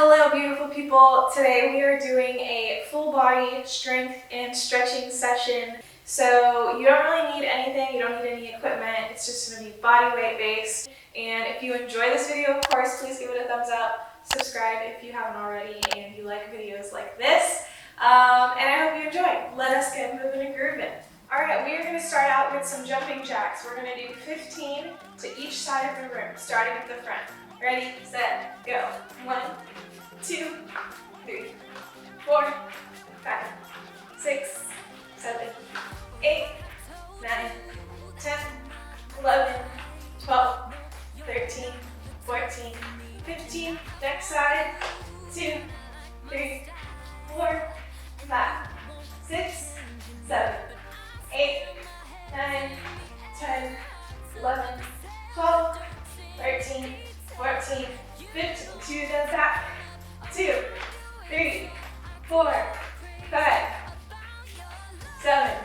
Hello beautiful people, today we are doing a full body strength and stretching session. So you don't really need anything, you don't need any equipment, it's just going to be body weight based. And if you enjoy this video, of course, please give it a thumbs up, subscribe if you haven't already and you like videos like this. And I hope you enjoy. Let us get moving and grooving. Alright, we are going to start out with some jumping jacks. We're going to do 15 to each side of the room, starting at the front. Ready, set, go. 1, 2, 3, 4, 5, 6, 7, 8, 9, 10, 11, 12, 13, 14, 15. Next side. 2, 3, 4, 5, 6, 7, 8, 9, 10, 11, 12, 13, 14, 15. To the back. 2, 3, 4, 5, 7,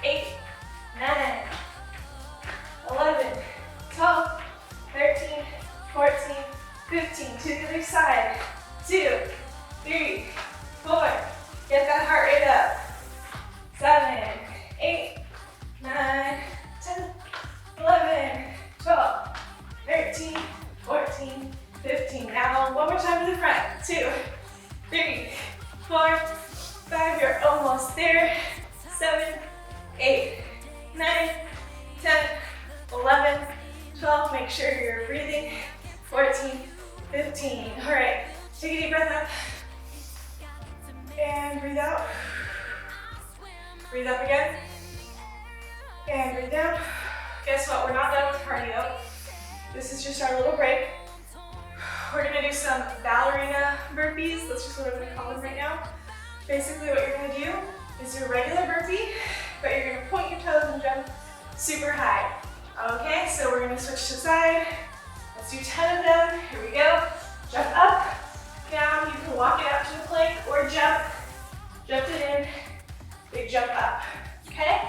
8, 9, 11, 12, 13, 14, 15. To the other side. 2, 3, 4. Get that heart rate up. 7, 8, 9, 10, 11, 12, 13, 14, 15. Now one more time to the front. 2, 3, 4, 5. You're almost there. 7, 8, 9, 10, 11, 12. Make sure you're breathing. 14, 15. All right, take a deep breath up. And breathe out. Breathe up again. And breathe down. Guess what? We're not done with cardio. This is just our little break. We're gonna do some ballerina burpees. That's just what I'm gonna call them right now. Basically what you're gonna do is do a regular burpee, but you're gonna point your toes and jump super high. Okay, so we're gonna switch to side. Let's do 10 of them. Here we go. Jump up, down. You can walk it out to the plank or jump. Jump it in, big jump up. Okay?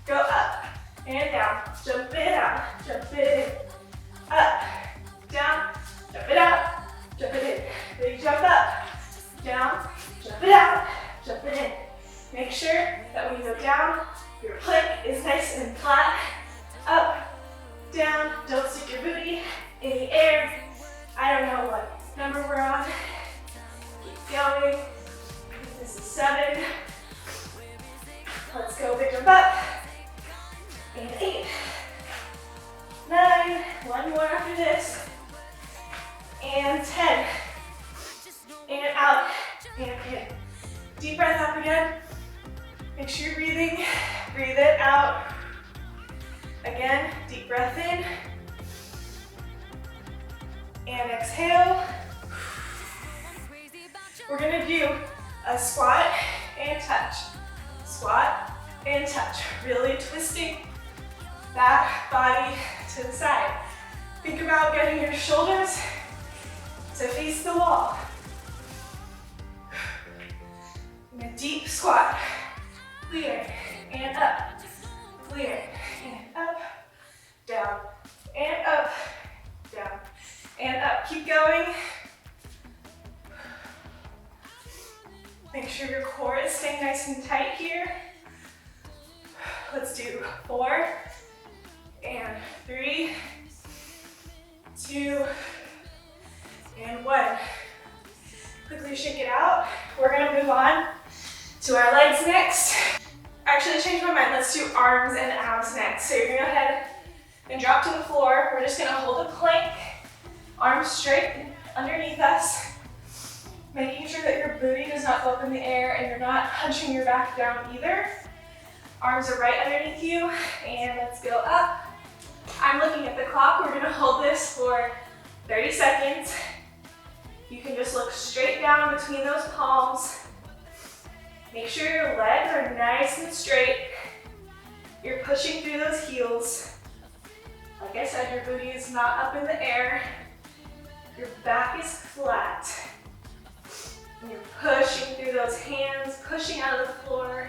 Go up and down. Jump it out, jump it in. Up, down, jump it out, jump it in. Big jump up, down, jump it out, jump it in. Make sure that when you go down, your plank is nice and flat. Up, down, don't stick your booty in the air. I don't know what number we're on. Keep going. This is 7. Let's go, big jump up. And 8, 9, one more after this. And 10. And out, and in. Deep breath up again. Make sure you're breathing. Breathe it out. Again, deep breath in. And exhale. We're gonna do a squat and touch. Squat and touch. Really twisting that body to the side. Think about getting your shoulders to face the wall. And a deep squat. Clear and up. Clear and up. Down and up. Down and up. Keep going. Make sure your core is staying nice and tight here. Let's do 4 and 3, 2, and 1. Quickly shake it out. We're gonna move on to our legs next. Actually, I changed my mind. Let's do arms and abs next. So you're gonna go ahead and drop to the floor. We're just gonna hold a plank, arms straight underneath us, making sure that your booty does not go up in the air and you're not hunching your back down either. Arms are right underneath you, and let's go up. I'm looking at the clock. We're gonna hold this for 30 seconds. You can just look straight down between those palms. Make sure your legs are nice and straight. You're pushing through those heels. Like I said, your booty is not up in the air. Your back is flat. And you're pushing through those hands, pushing out of the floor.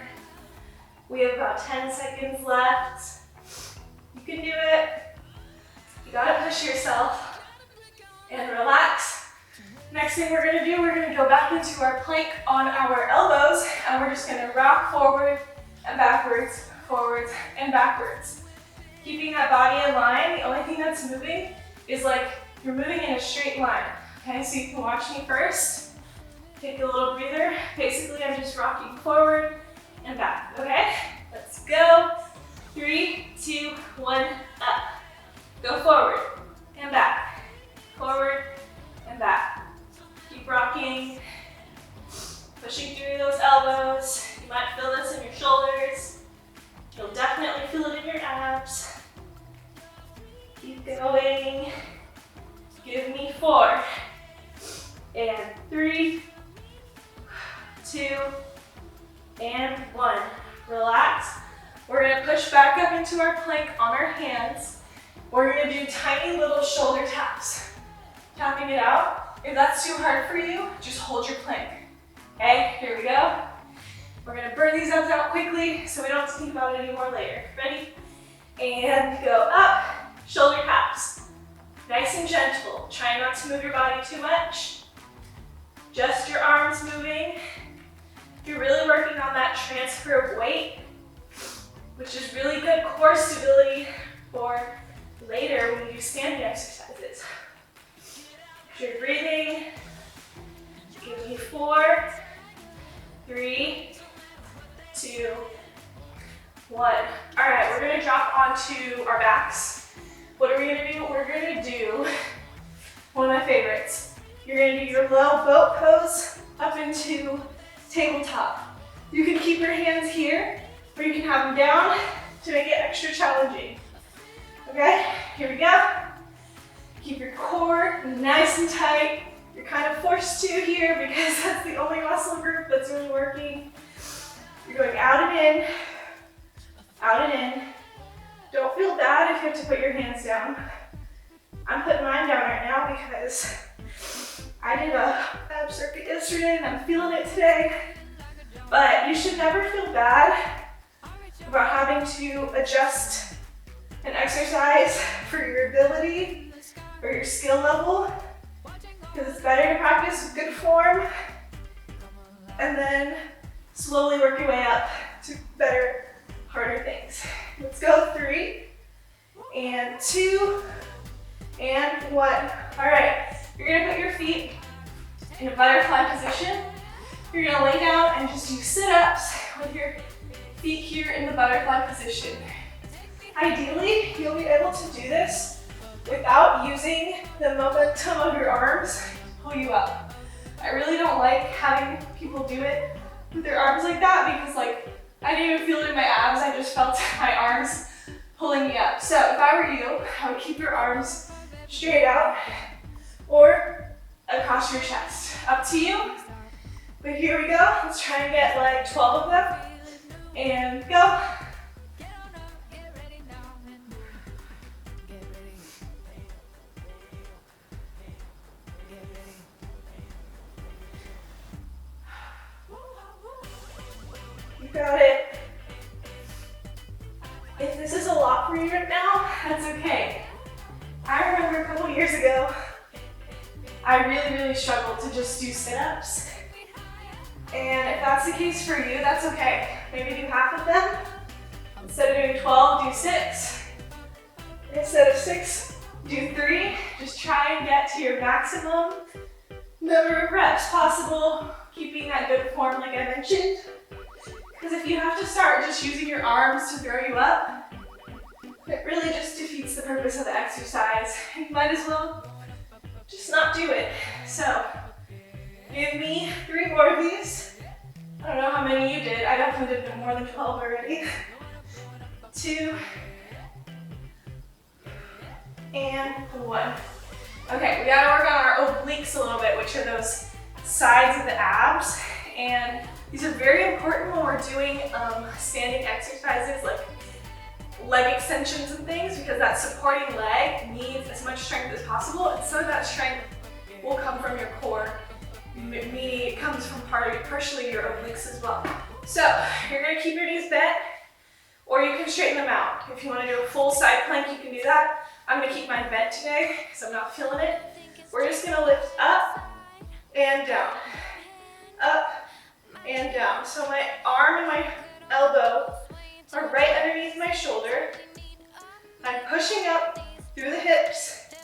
We have about 10 seconds left. You can do it. You gotta push yourself and relax. Next thing we're gonna do, we're gonna go back into our plank on our elbows, and we're just gonna rock forward and backwards, forwards and backwards. Keeping that body in line, the only thing that's moving is like you're moving in a straight line. Okay, so you can watch me first. Take a little breather. Basically, I'm just rocking forward and back, okay? Let's go. 3, 2, 1, up. Go forward and back, forward and back. Keep rocking, pushing through those elbows. You might feel this in your shoulders. You'll definitely feel it in your abs. Keep going. Give me 4, and 3, 2, and 1. Relax. We're gonna push back up into our plank on our hands. We're gonna do tiny little shoulder taps. Tapping it out. If that's too hard for you, just hold your plank. Okay, here we go. We're gonna burn these abs out quickly so we don't have to think about it anymore later. Ready? And go up, shoulder taps. Nice and gentle. Try not to move your body too much. Just your arms moving. You're really working on that transfer of weight, which is really good core stability for later when you do standing exercises. If you're breathing, give me 4, 3, 2, 1. All right, we're gonna drop onto our backs. What are we gonna do? We're gonna do one of my favorites. You're gonna do your low boat pose up into tabletop. You can keep your hands here, or you can have them down to make it extra challenging. Okay, here we go. Keep your core nice and tight. You're kind of forced to here because that's the only muscle group that's really working. You're going out and in, out and in. Don't feel bad if you have to put your hands down. I'm putting mine down right now because I did a ab circuit yesterday and I'm feeling it today. But you should never feel bad about having to adjust an exercise for your ability or your skill level, because it's better to practice with good form and then slowly work your way up to better, harder things. Let's go. 3, and 2, and 1. All right, you're gonna put your feet in a butterfly position. You're gonna lay down and just do sit-ups with your feet here in the butterfly position. Ideally, you'll be able to do this without using the momentum of your arms to pull you up. I really don't like having people do it with their arms like that because I didn't even feel it in my abs, I just felt my arms pulling me up. So if I were you, I would keep your arms straight out or across your chest. Up to you. But here we go. Let's try and get like 12 of them. And go. You got it. If this is a lot for you right now, that's okay. I remember a couple years ago, I really struggled to just do sit-ups. And if that's the case for you, that's okay. Maybe do half of them. Instead of doing 12, do 6. Instead of 6, do 3. Just try and get to your maximum number of reps possible, keeping that good form like I mentioned. Because if you have to start just using your arms to throw you up, it really just defeats the purpose of the exercise. You might as well just not do it. So, give me 3 more of these. I don't know how many you did. I definitely did more than 12 already. 2, and 1. Okay, we gotta work on our obliques a little bit, which are those sides of the abs. And these are very important when we're doing standing exercises like leg extensions and things, because that supporting leg needs as much strength as possible, and some of that strength will come from your core, meaning it comes from partially your obliques as well. So you're gonna keep your knees bent, or you can straighten them out. If you wanna do a full side plank, you can do that. I'm gonna keep mine bent today because I'm not feeling it. We're just gonna lift up and down, up and down. So my arm and my elbow are right underneath my shoulder. I'm pushing up through the hips,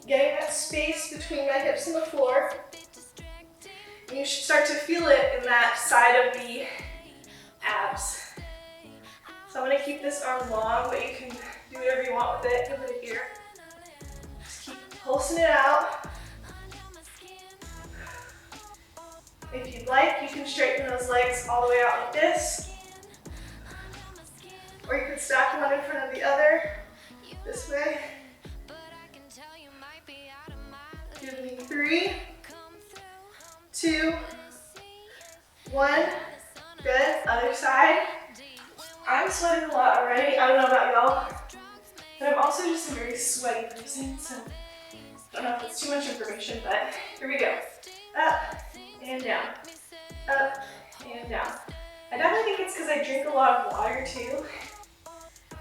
getting that space between my hips and the floor. And you should start to feel it in that side of the abs. So I'm gonna keep this arm long, but you can do whatever you want with it. Put it here. Just keep pulsing it out. If you'd like, you can straighten those legs all the way out like this. Or you can stack one in front of the other, this way. Give me 3, 2, 1. Good, other side. I'm sweating a lot already. I don't know about y'all, but I'm also just a very sweaty person, so I don't know if it's too much information, but here we go. Up and down, up and down. I definitely think it's because I drink a lot of water too.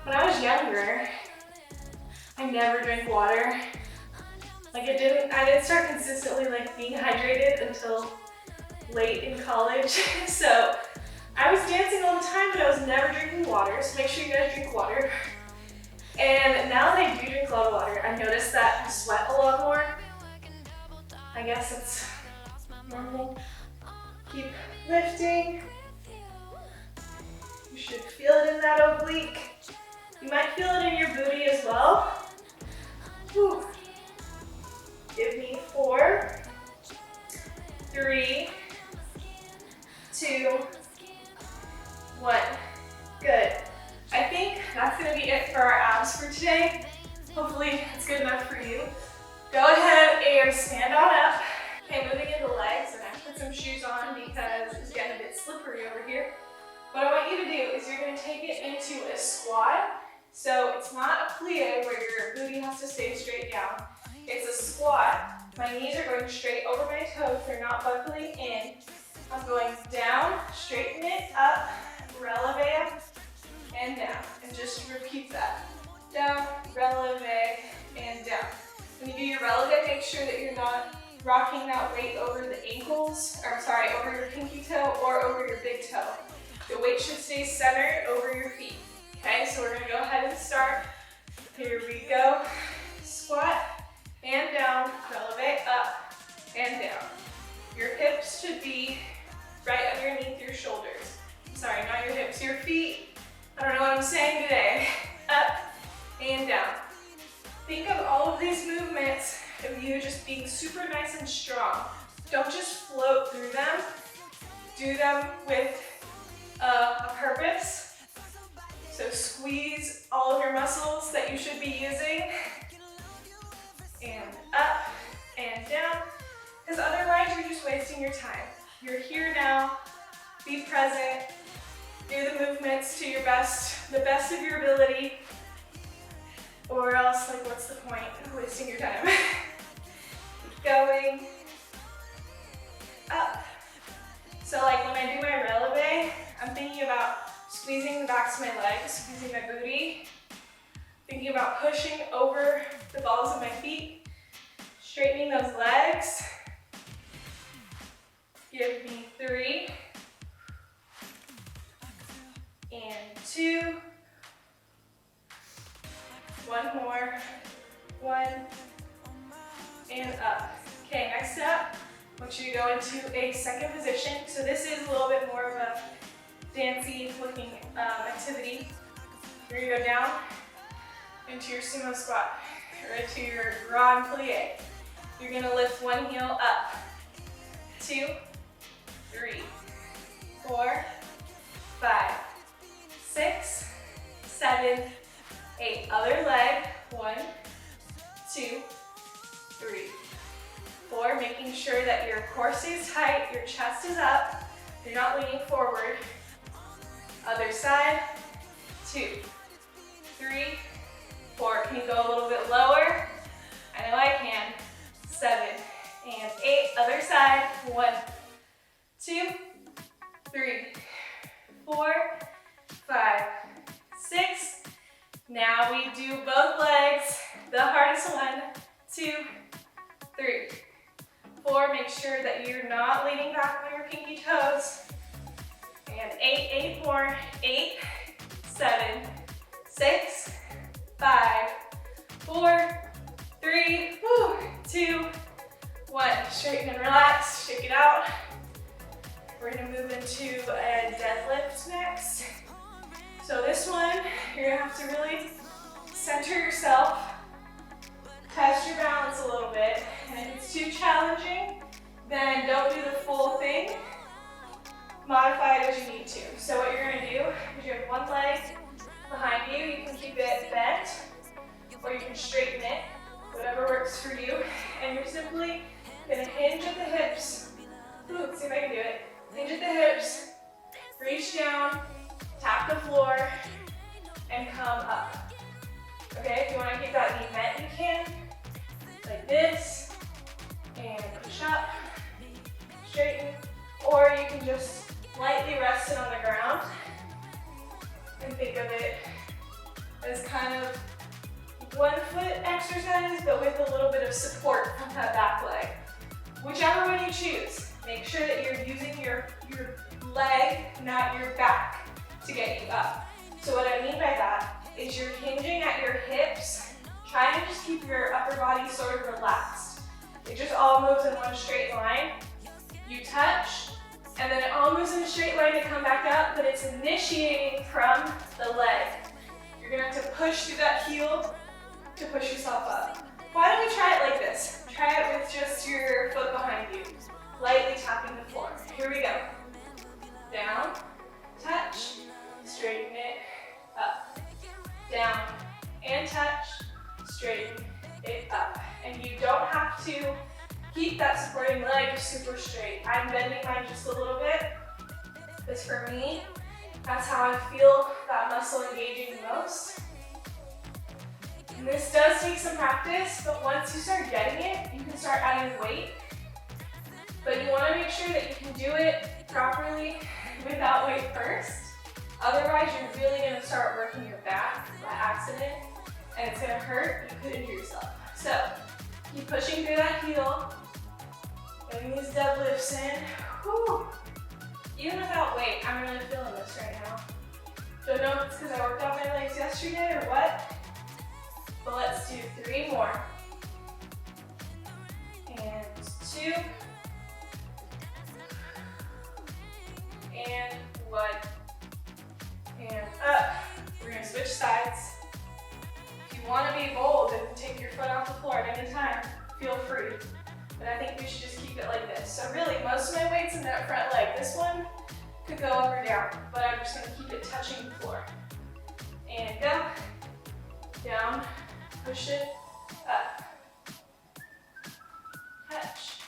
When I was younger, I never drank water. Like I didn't start consistently like being hydrated until late in college. So I was dancing all the time, but I was never drinking water. So make sure you guys drink water. And now that I do drink a lot of water, I noticed that I sweat a lot more. I guess it's normal. Keep lifting. You should feel it in that oblique. You might feel it in your booty as well. Whew. Give me 4, 3, 2, 1. Good. I think that's going to be it for our abs for today. Hopefully it's good enough for you. Go ahead and stand on up. Okay, moving into legs, and I put some shoes on because it's getting a bit slippery over here. What I want you to do is you're going to take it into a squat. So it's not a plie where your booty has to stay straight down. It's a squat. My knees are going straight over my toes. They're not buckling in. I'm going down, straighten it up, releve, and down. And just repeat that. Down, releve, and down. When you do your releve, make sure that you're not rocking that weight over the ankles, or sorry, over your pinky toe or over your big toe. The weight should stay centered over your feet. Okay, so we're gonna go ahead and start. Here we go. Squat and down, releve, up and down. Your hips should be right underneath your shoulders. Sorry, not your hips, your feet. I don't know what I'm saying today. Up and down. Think of all of these movements of you just being super nice and strong. Don't just float through them. Do them with a purpose. So squeeze all of your muscles that you should be using. And up and down. Because otherwise you're just wasting your time. You're here now. Be present. Do the movements to your best, the best of your ability. Or else, like, what's the point of wasting your time? Keep going. Up. So like when I do my releve, I'm thinking about squeezing the backs of my legs, squeezing my booty, thinking about pushing over the balls of my feet, straightening those legs. Give me 3 and 2. 1 more. 1 and up. Okay, next step, I want you to go into a second position. So this is a little bit more of a dancey looking activity. You're gonna go down into your sumo squat or into your grand plie. You're gonna lift one heel up. 2, 3, 4, 5, 6, 7, 8. Other leg. 1, 2, 3, 4. Making sure that your core stays tight, your chest is up, you're not leaning forward. Other side. 2, 3, 4. Can you go a little bit lower? I know I can. 7 and 8. Other side. 1, 2, 3, 4, 5, 6. Now we do both legs. The hardest one. 2, 3, 4, make sure that you're not leaning back on your pinky toes. And 8 more, 8, 7, 6, 5, 4, 3, 2, 1. Straighten and relax, shake it out. We're gonna move into a deadlift next. So this one, you're gonna have to really center yourself, test your balance a little bit, and if it's too challenging, then don't do the full thing. Modify it as you need to. So what you're gonna do is you have one leg behind you. You can keep it bent, or you can straighten it, whatever works for you. And you're simply gonna hinge at the hips. Let's see if I can do it. Hinge at the hips, reach down, tap the floor, and come up. Okay, if you wanna keep that knee bent, you can. Like this, and push up, straighten, or you can just lightly rest it on the ground and think of it as kind of one foot exercise, but with a little bit of support from that back leg. Whichever one you choose, make sure that you're using your leg, not your back, to get you up. So what I mean by that is you're hinging at your hips, trying to just keep your upper body sort of relaxed. It just all moves in one straight line. You touch, and then it all moves in a straight line to come back up, but it's initiating from the leg. You're gonna have to push through that heel to push yourself up. Why don't we try it like this? Try it with just your foot behind you, lightly tapping the floor. Here we go. Down, touch, straighten it, up. Down, and touch, straighten it up. And you don't have to keep that supporting leg super straight. I'm bending mine just a little bit, because for me, that's how I feel that muscle engaging the most. And this does take some practice, but once you start getting it, you can start adding weight. But you want to make sure that you can do it properly without weight first. Otherwise, you're really going to start working your back by accident, and it's going to hurt. You could injure yourself. So keep pushing through that heel, getting these deadlifts in. Whew. Even without weight, I'm really feeling this right now. Don't know if it's because I worked out my legs yesterday or what, but let's do 3 more. And 2. And 1. And up. We're gonna switch sides. If you wanna be bold and take your foot off the floor at any time, feel free. But I think we should just keep it like this. So really, most of my weight's in that front leg. This one could go up or down, but I'm just gonna keep it touching the floor. And go, down, push it, up, touch,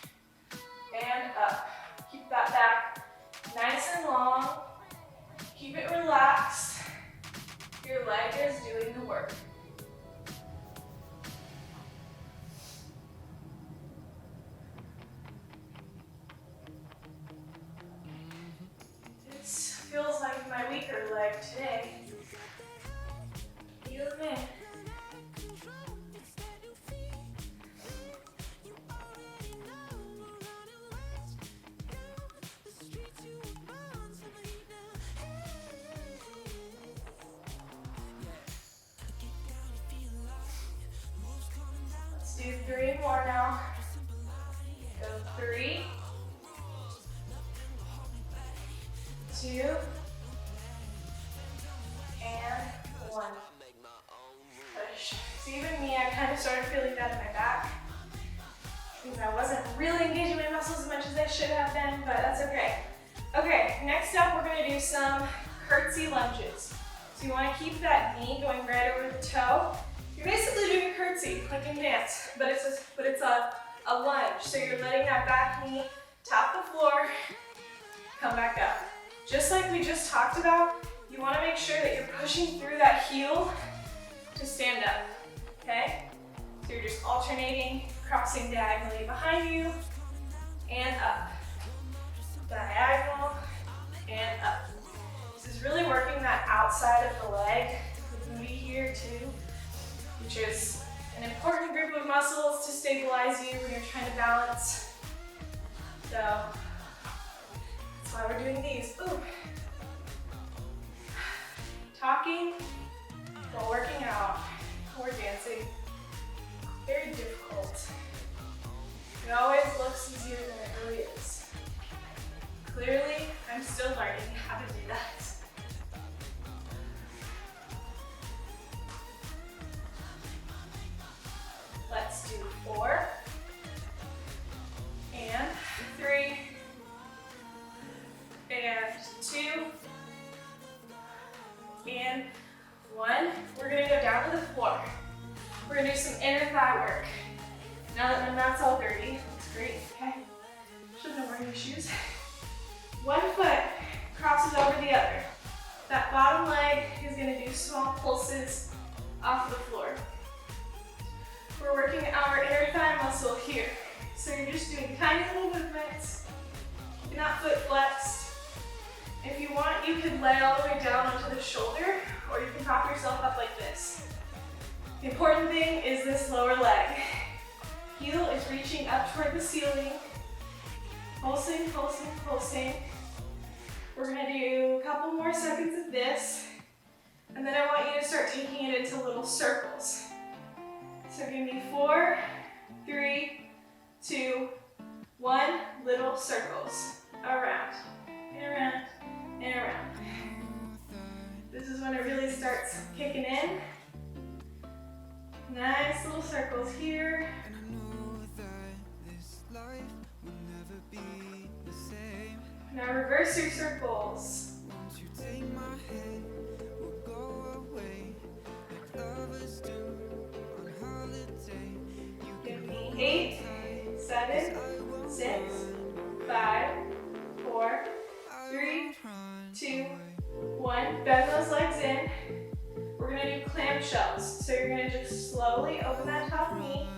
and up. Keep that back nice and long. Keep it relaxed. Your leg is doing the work. This feels like my weaker leg today. You admit. Let's do 3 more now. Go 3, 2, and 1. Push. So even me, I kind of started feeling that in my back. Because I wasn't really engaging my muscles as much as I should have been, but that's okay. Okay, next up we're going to do some curtsy lunges. So you want to keep that knee going right over the toe. You're basically doing a curtsy, like in dance, but it's a lunge. So you're letting that back knee tap the floor, come back up. Just like we just talked about, you want to make sure that you're pushing through that heel to stand up, okay? So you're just alternating, crossing diagonally behind you, and up. Diagonal, and up. This is really working that outside of the leg, the booty here too, which is an important group of muscles to stabilize you when you're trying to balance So that's why we're doing these. Ooh. Talking while working out or dancing, very difficult. It always looks easier than it really is. Clearly, I'm still learning how to do that. Let's do 4 and 3 and 2 and 1. We're gonna go down to the floor. We're gonna do some inner thigh work. Now that my mat's all dirty, it's great, okay? Shouldn't have worn any shoes. One foot crosses over the other. That bottom leg is gonna do small pulses off the floor. We're working our inner thigh muscle here. So you're just doing tiny little movements. Keep that foot flexed. If you want, you can lay all the way down onto the shoulder, or you can prop yourself up like this. The important thing is this lower leg. Heel is reaching up toward the ceiling. Pulsing, pulsing, pulsing. We're gonna do a couple more seconds of this, and then I want you to start taking it into little circles. So give me 4, 3, 2, 1, little circles. Around, and around, and around. This is when it really starts kicking in. Nice little circles here. Now reverse your circles. Give me 8, 7, 6, 5, 4, 3, 2, 1. Bend those legs in. We're gonna do clamshells. So you're gonna just slowly open that top knee,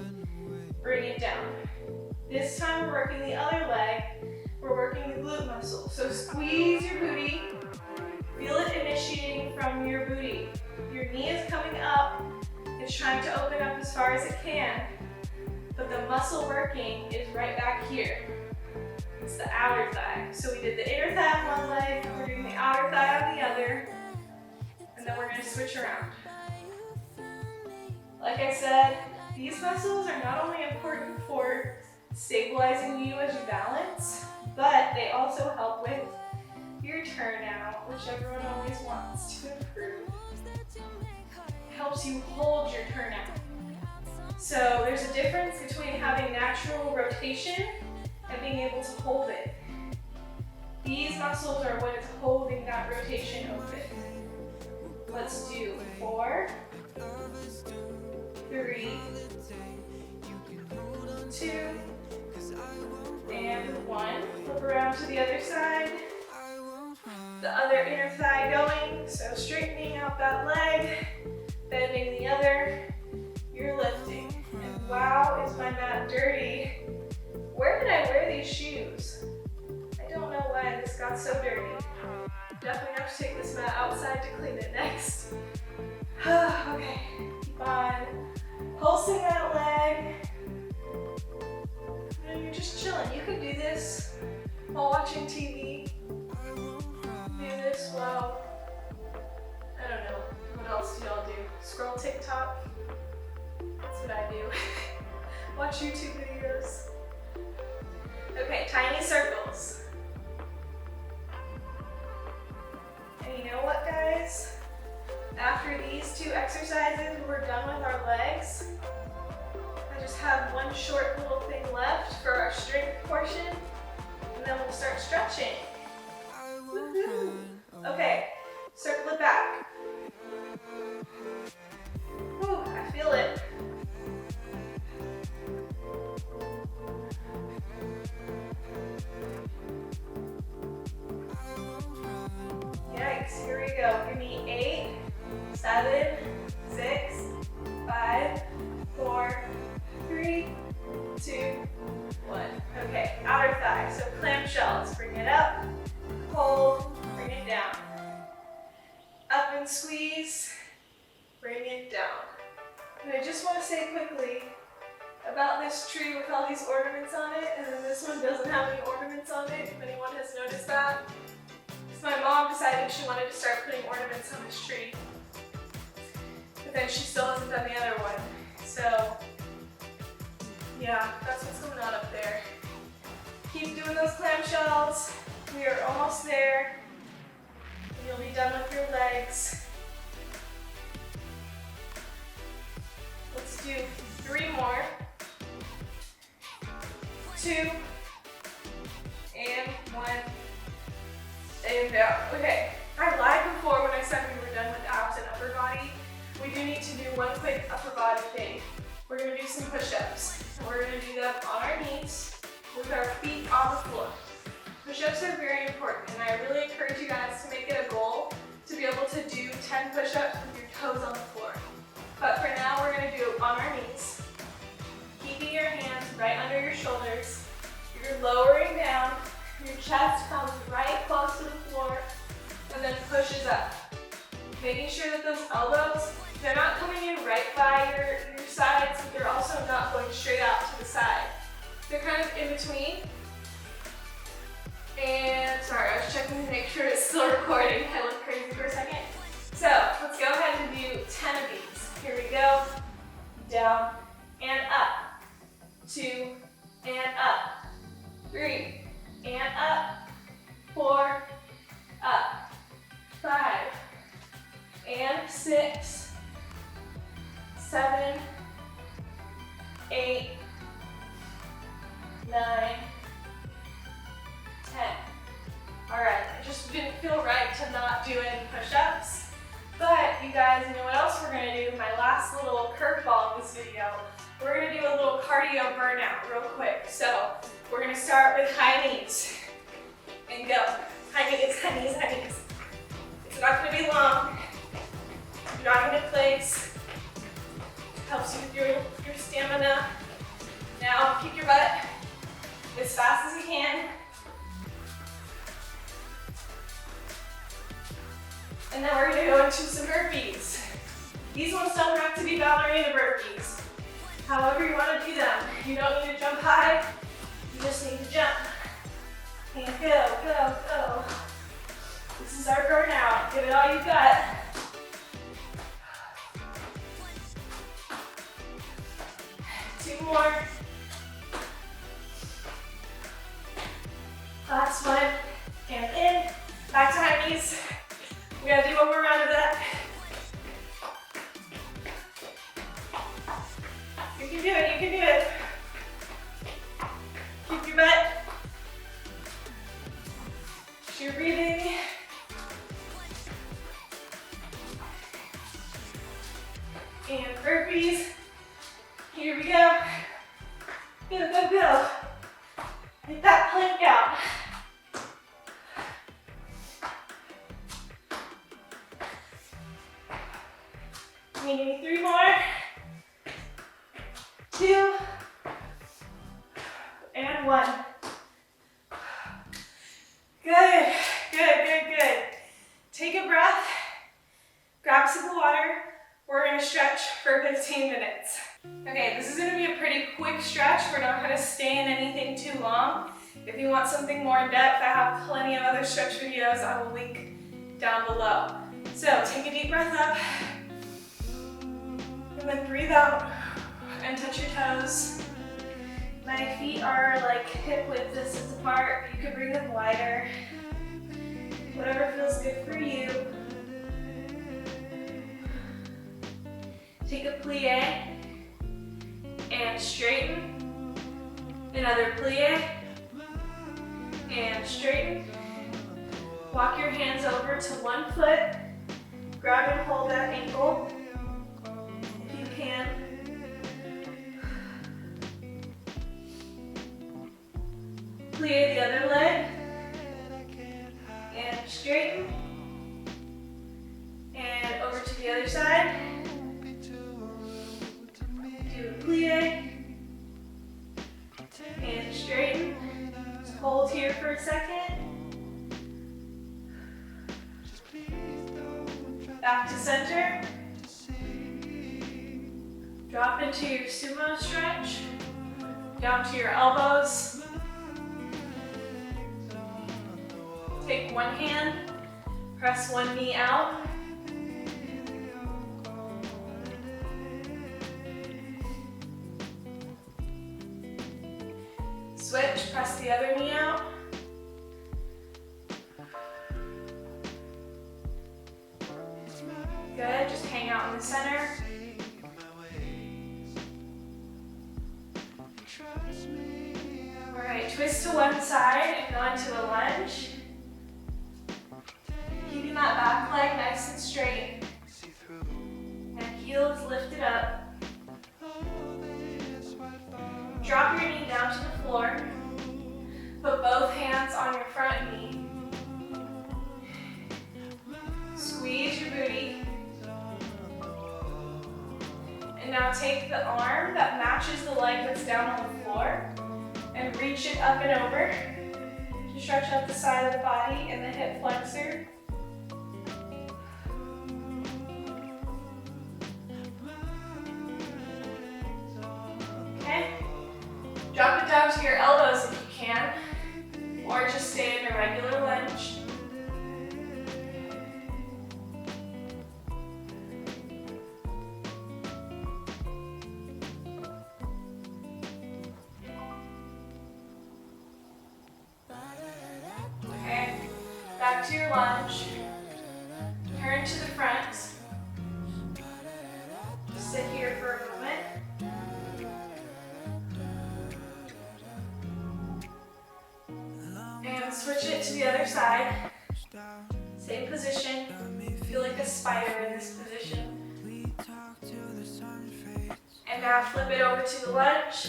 bring it down. This time we're working the other leg. We're working the glute muscle. So squeeze your booty. Feel it initiating from your booty. Your knee is coming up. It's trying to open up as far as it can. But the muscle working is right back here. It's the outer thigh. So we did the inner thigh on one leg. We're doing the outer thigh on the other. And then we're going to switch around. Like I said, these muscles are not only important for stabilizing you as you balance, but they also help with your turnout, which everyone always wants to improve. It helps you hold your turnout. So there's a difference between having natural rotation and being able to hold it. These muscles are what is holding that rotation open. Let's do 4, 3, 2, and 1. Flip around to the other side. The other inner thigh going, so straightening out that leg, bending the other, you're lifting. And wow, is my mat dirty. Where did I wear these shoes? I don't know why this got so dirty. Definitely have to take this mat outside to clean it next. Okay, keep on pulsing that leg. And you're just chilling. You can do this while watching TV. Do this while, I don't know, what else do y'all do? Scroll TikTok. That's what I do. Watch YouTube videos. Okay, tiny circles. And you know what, guys? After these 2 exercises, we're done with our legs. I just have one short little thing left for our strength portion, and then we'll start stretching. Woohoo! Okay, circle it back. Whew, I feel it. Yikes, here we go. Give me 8, 7, 6, 5, 4, 3, 2, 1. Okay, outer thigh. So clamshells. Bring it up, hold, bring it down. Up and squeeze, bring it down. And I just want to say quickly about this tree with all these ornaments on it, and then this one doesn't have any ornaments on it, if anyone has noticed that. So my mom decided she wanted to start putting ornaments on this tree, but then she still hasn't done the other one. So yeah, that's what's going on up there. Keep doing those clamshells. We are almost there. And you'll be done with your legs. Let's do 3 more. 2, and 1, and down. Okay, I lied before when I said we were done with abs and upper body. We do need to do one quick upper body thing. We're gonna do some push-ups. And we're gonna do them on our knees with our feet on the floor. Push-ups are very important, and I really encourage you guys to make it a goal to be able to do 10 push-ups with your toes on the floor. But for now, we're gonna do it on our knees. Keeping your hands right under your shoulders. You're lowering down. Your chest comes right close to the floor and then pushes up. Making sure that those elbows, they're not coming in right by your sides, but they're also not going straight out to the side. They're kind of in between. And sorry, I was checking to make sure it's still recording. I looked crazy for a second. So let's go ahead and do 10 of these. Here we go. Down and up. 2 and up. 3 and up. 4 up. 5 and 6. 7, 8, 9, 10. All right, it just didn't feel right to not do any push-ups. But you guys, you know what else we're gonna do? My last little curveball in this video. We're gonna do a little cardio burnout real quick. So we're gonna start with high knees and go. High knees, high knees, high knees. It's not gonna be long. Drop into place. Helps you with your stamina. Now kick your butt as fast as you can. And then we're gonna go into some burpees. These ones don't have to be ballerina burpees. However you wanna do them. You don't need to jump high, you just need to jump. And go, go, go. This is our burnout. Give it all you got. Two more. Last one. And in. Back to high knees. We gotta do one more round of that. You can do it, you can do it. Keep your butt. Keep your breathing. And burpees. Here we go. Go, go, go. Get that plank out. Maybe 3 more. 2 and 1. Good, good, good, good. Take a breath. Grab a sip of water. We're gonna stretch for 15 minutes. Okay, this is gonna be a pretty quick stretch. We're not gonna stay in anything too long. If you want something more in depth, I have plenty of other stretch videos I will link down below. So take a deep breath up. And then breathe out and touch your toes. My feet are like hip width distance apart. You could bring them wider. Whatever feels good for you. Take a plie and straighten. Another plie and straighten. Walk your hands over to one foot. Grab and hold that ankle. Can. Plie the other leg and straighten and over to the other side. Do a plie and straighten. Just hold here for a second. Back to center. Drop Hop into your sumo stretch, down to your elbows. Take one hand, press one knee out. Switch, press the other knee out. Good, just hang out in the center. All right, twist to one side and go into a lunge. Keeping that back leg nice and straight. And heels lifted up. Drop your knee down to the floor. Put both hands on your front knee. Squeeze your booty. And now take the arm that matches the leg that's down on the floor and reach it up and over to stretch out the side of the body and the hip flexor. Okay. Drop it down to your elbows if you can, or just stay in a regular lunge. Okay, back to your lunge. Turn to the front. Just sit here for a moment. And switch it to the other side. Same position. Feel like a spider in this position. And now flip it over to the lunge.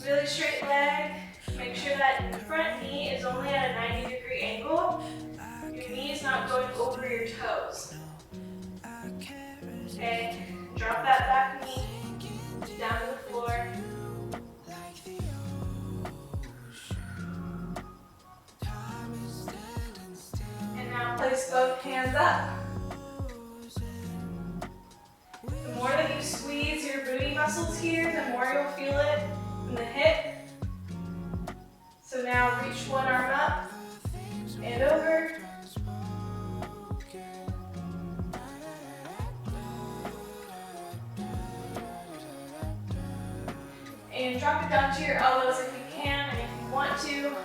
Really straight leg. Make sure that the front knee is only at a 90-degree angle. Your knee is not going over your toes. Okay, drop that back knee down to the floor. And now place both hands up. The more that you squeeze your booty muscles here, the more you'll feel it in the hip. So now reach one arm up and over. And drop it down to your elbows if you can and if you want to.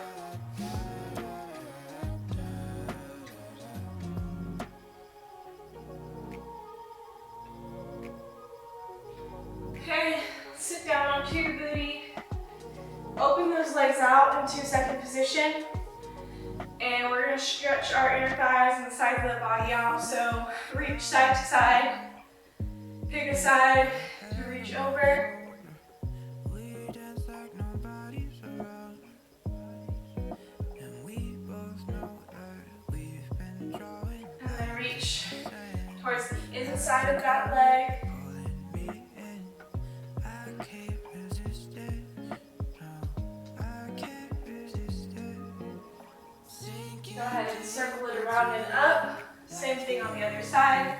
Okay, sit down onto your booty. Open those legs out into second position. And we're going to stretch our inner thighs and the sides of the body out. So reach side to side. Pick a side to reach over. And then reach towards the inside of that leg. Go ahead and circle it around and up. Same thing on the other side.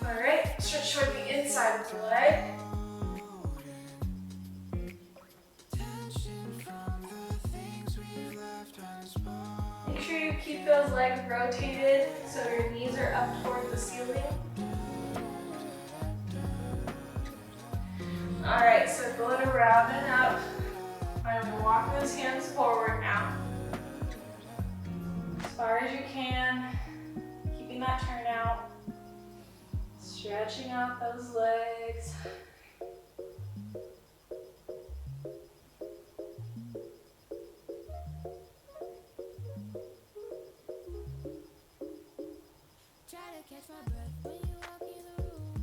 Alright, stretch toward the inside of the leg. Make sure you keep those legs rotated so your knees are up toward the ceiling. Alright, so going around and up. I'm going to walk those hands forward now. As far as you can, keeping that turnout. Stretching out those legs. Try to catch my breath when you walk in the room.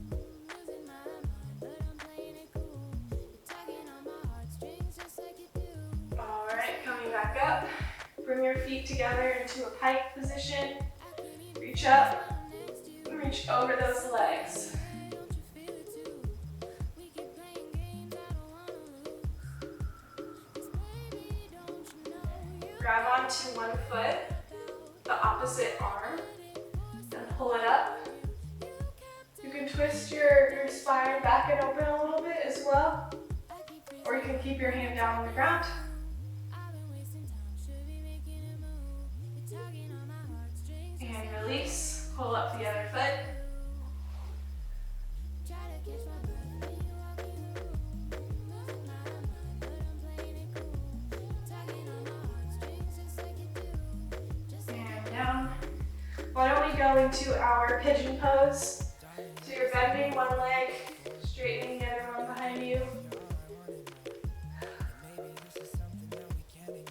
Losing my mind, but I'm playing it cool. You're tugging on my heartstrings just like you do. Alright, coming back up. Bring your feet together into a pike position. Reach up. Reach over those legs. grab onto one foot, the opposite arm, and pull it up. You can twist your spine back and open a little bit as well, or you can keep your hand down on the ground. And release, pull up the other foot. And down. Why don't we go into our pigeon pose? So you're bending one leg, straightening the other one behind you.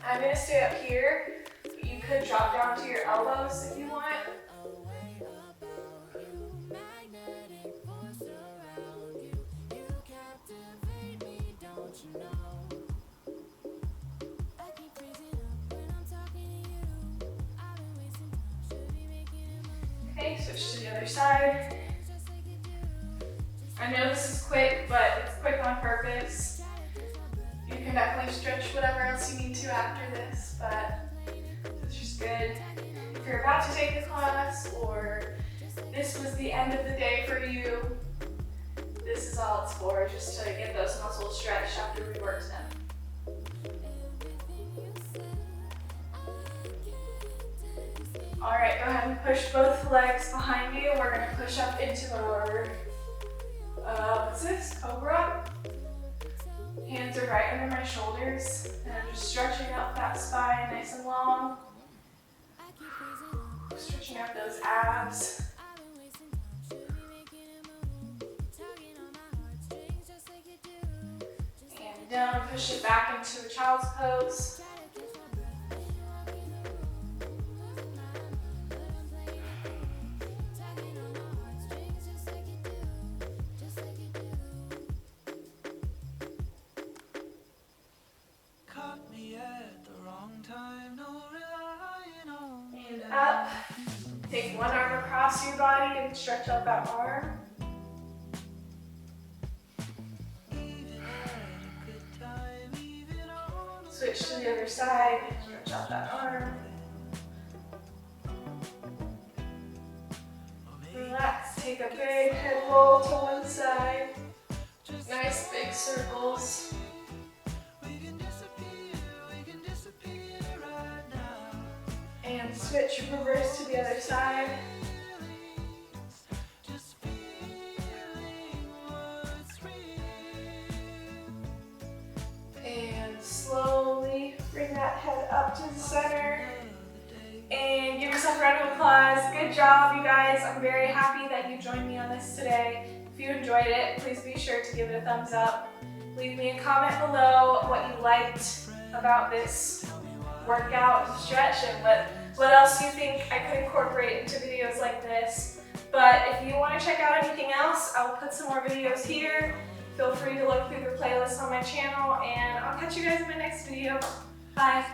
I'm going to stay up here, but you could drop down to your elbows if you want. Okay, switch to the other side. I know this is quick, but it's quick on purpose. You can definitely stretch whatever else you need to after this, but it's just good. If you're about to take the class, or this was the end of the day for you, this is all it's for, just to get those muscles stretched after we worked them. All right, go ahead and push both legs behind you. We're gonna push up into our, what's this, cobra? Hands are right under my shoulders, and I'm just stretching out that spine nice and long. Stretching out those abs. And down, push it back into a child's pose. And up. Take one arm across your body and stretch out that arm. Switch to the other side, stretch out that arm. Relax, take a big head roll to one side. Nice big circles. And switch, reverse to the other side. And slowly bring that head up to the center. And give yourself a round of applause. Good job, you guys. I'm very happy that you joined me on this today. If you enjoyed it, please be sure to give it a thumbs up. Leave me a comment below what you liked about this workout and stretch, and what else you think I could incorporate into videos like this. But if you want to check out anything else, I'll put some more videos here. Feel free to look through the playlist on my channel, and I'll catch you guys in my next video. Bye.